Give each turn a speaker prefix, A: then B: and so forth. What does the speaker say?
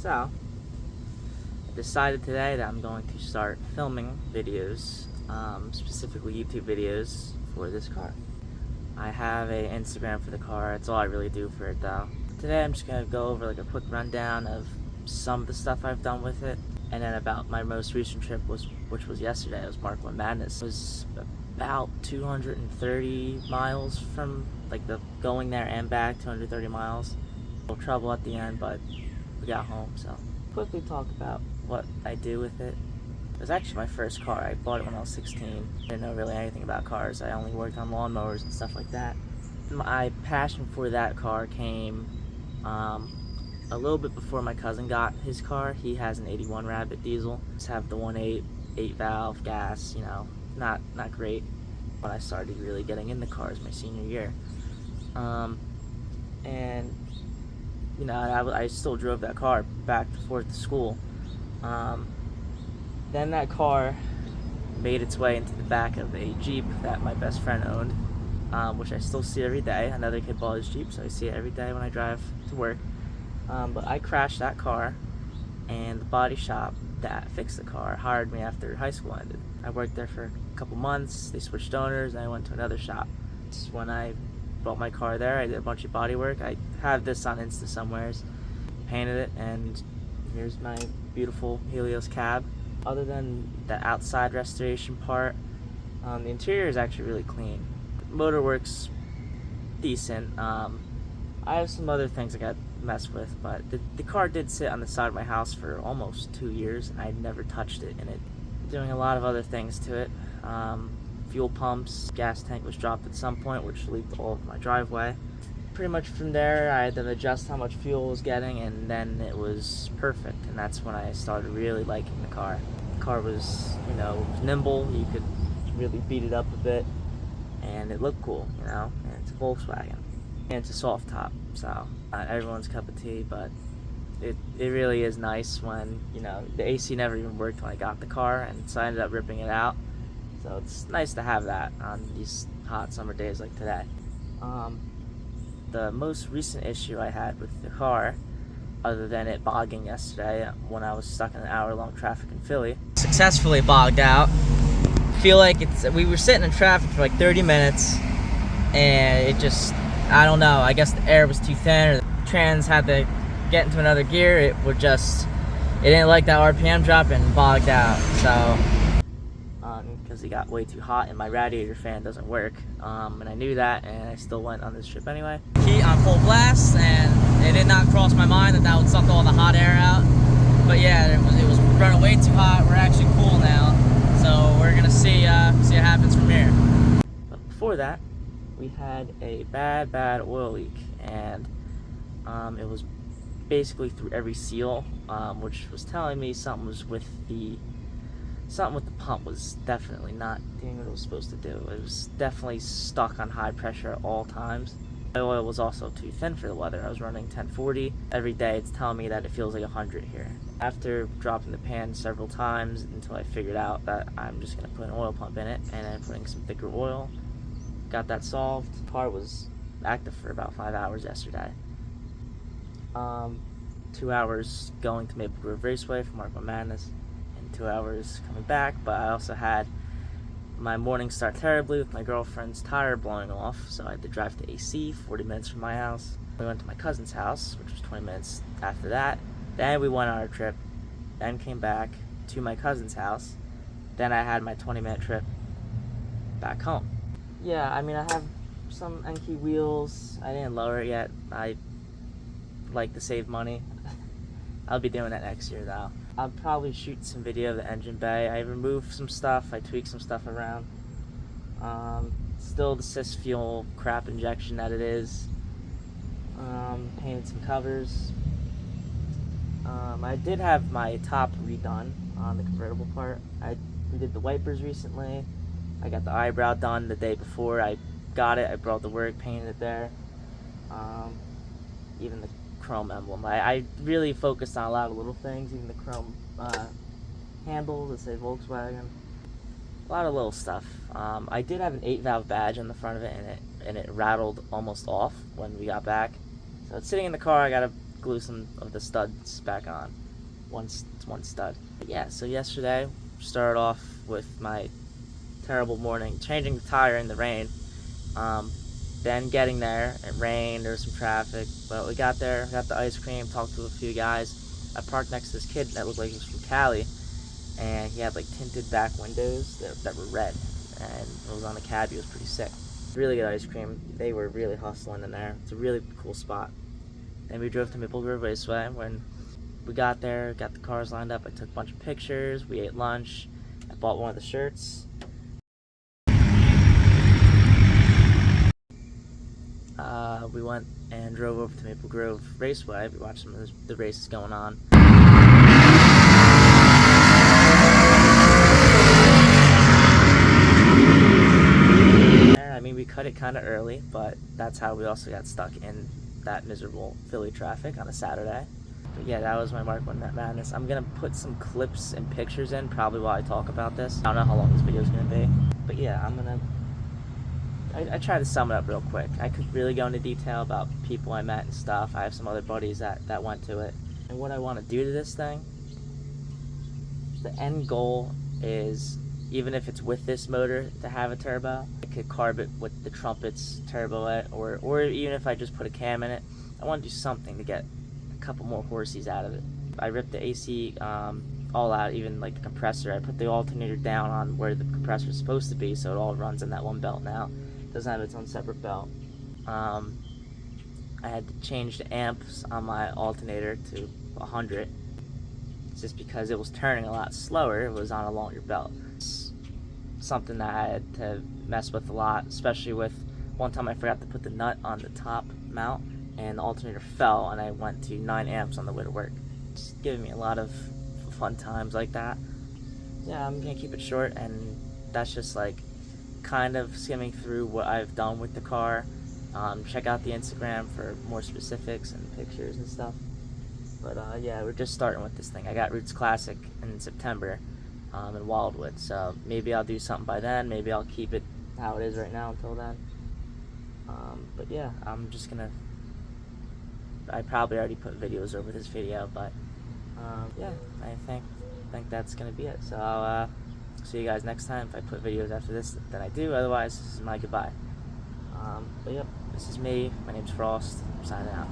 A: So, I decided today that I'm going to start filming videos, specifically YouTube videos for this car. I have an Instagram for the car. That's all I really do for it though. Today I'm just going to go over like a quick rundown of some of the stuff I've done with it, and then about my most recent trip, which was yesterday. It was Mk1 Madness. It was about 230 miles from like the going there and back, 230 miles. A little trouble at the end, but we got home. So quickly talk about what I do with it. It was actually my first car. I bought it when I was 16. Didn't know really anything about cars. I only worked on lawnmowers and stuff like that. My passion for that car came a little bit before my cousin got his car. He has an 81 Rabbit diesel. Just have the 1.8, 8-valve gas, you know, not great. When I started really getting into cars my senior year. And, you know, I still drove that car back and forth to school. Then that car made its way into the back of a Jeep that my best friend owned, which I still see every day. Another kid bought his Jeep, so I see it every day when I drive to work. But I crashed that car, and the body shop that fixed the car hired me after high school ended. I worked there for a couple months. They switched owners, and I went to another shop. When I bought my car there, I did a bunch of body work. I have this on Insta somewheres. Painted it, and here's my beautiful Helios cab. Other than the outside restoration part, the interior is actually really clean. The motor works decent. I have some other things I got messed with, but the car did sit on the side of my house for almost 2 years, and I never touched it. And it doing a lot of other things to it. Fuel pumps, gas tank was dropped at some point, which leaked all of my driveway. Pretty much from there, I had to adjust how much fuel I was getting, and then it was perfect. And that's when I started really liking the car. The car was, you know, nimble. You could really beat it up a bit, and it looked cool, you know. And it's a Volkswagen, and it's a soft top, so not everyone's cup of tea, but it really is nice when, you know, the AC never even worked when I got the car, and so I ended up ripping it out. So it's nice to have that on these hot summer days like today. The most recent issue I had with the car, other than it bogging yesterday when I was stuck in an hour-long traffic in Philly, successfully bogged out. Feel like we were sitting in traffic for like 30 minutes, and it just, I don't know, I guess the air was too thin, or the trans had to get into another gear. It didn't like that RPM drop and bogged out. So because it got way too hot and my radiator fan doesn't work, and I knew that, and I still went on this trip anyway. Heat on full blast, and it did not cross my mind that would suck all the hot air out. But yeah, it was running way too hot. We're actually cool now, so we're gonna see what happens from here. But before that, we had a bad oil leak, and it was basically through every seal, which was telling me something with the pump was definitely not doing what it was supposed to do. It was definitely stuck on high pressure at all times. The oil was also too thin for the weather. I was running 1040 every day. It's telling me that it feels like 100 here. After dropping the pan several times until I figured out that I'm just going to put an oil pump in it, and then putting some thicker oil, got that solved. The car was active for about 5 hours yesterday. 2 hours going to Maple Grove Raceway for Mk1 Madness, and 2 hours coming back. But I also had my morning start terribly with my girlfriend's tire blowing off, so I had to drive to AC, 40 minutes from my house. We went to my cousin's house, which was 20 minutes after that. Then we went on our trip, then came back to my cousin's house. Then I had my 20-minute trip back home. Yeah, I mean, I have some Mk1 wheels. I didn't lower it yet. I like to save money. I'll be doing that next year though. I'll probably shoot some video of the engine bay. I removed some stuff, I tweaked some stuff around. Still the sys fuel crap injection that it is. Painted some covers. I did have my top redone on the convertible part. I redid the wipers recently. I got the eyebrow done the day before I got it. I brought the work, painted it there. Even the chrome emblem. I really focused on a lot of little things, even the chrome handles that say Volkswagen. A lot of little stuff. I did have an 8-valve badge on the front of it, and it rattled almost off when we got back. So it's sitting in the car. I gotta glue some of the studs back on. One stud. But yeah, so yesterday started off with my terrible morning, changing the tire in the rain. Then getting there, it rained, there was some traffic, but we got there, got the ice cream, talked to a few guys. I parked next to this kid that looked like he was from Cali, and he had like tinted back windows that were red, and it was on a Cabby. It was pretty sick. Really good ice cream. They were really hustling in there. It's a really cool spot. Then we drove to Maple Grove Raceway. When we got there, got the cars lined up, I took a bunch of pictures, we ate lunch, I bought one of the shirts. We went and drove over to Maple Grove Raceway. We watched some of the races going on. I mean, we cut it kind of early, but that's how we also got stuck in that miserable Philly traffic on a Saturday. But yeah, that was my Mk1 madness. I'm gonna put some clips and pictures in probably while I talk about this. I don't know how long this video is gonna be, but yeah, I try to sum it up real quick. I could really go into detail about people I met and stuff. I have some other buddies that went to it. And what I want to do to this thing, the end goal is, even if it's with this motor, to have a turbo. I could carb it with the Trumpets turbo it, or even if I just put a cam in it. I want to do something to get a couple more horsies out of it. I ripped the AC all out, even like the compressor. I put the alternator down on where the compressor is supposed to be, so it all runs in that one belt now. Doesn't have its own separate belt. I had to change the amps on my alternator to 100, just because it was turning a lot slower. It was on a longer belt. It's something that I had to mess with a lot, especially with one time I forgot to put the nut on the top mount and the alternator fell, and I went to 9 amps on the way to work. It's giving me a lot of fun times like that. Yeah, I'm gonna keep it short, and that's just like kind of skimming through what I've done with the car. Check out the Instagram for more specifics and pictures and stuff. But yeah, we're just starting with this thing. I got Roots Classic in September in Wildwood, so maybe I'll do something by then. Maybe I'll keep it how it is right now until then. But yeah, I'm just gonna, I probably already put videos over this video, but yeah, I think that's gonna be it. So I'll see you guys next time. If I put videos after this, then I do. Otherwise, this is my goodbye. But yep, this is me. My name's Frost. I'm signing out.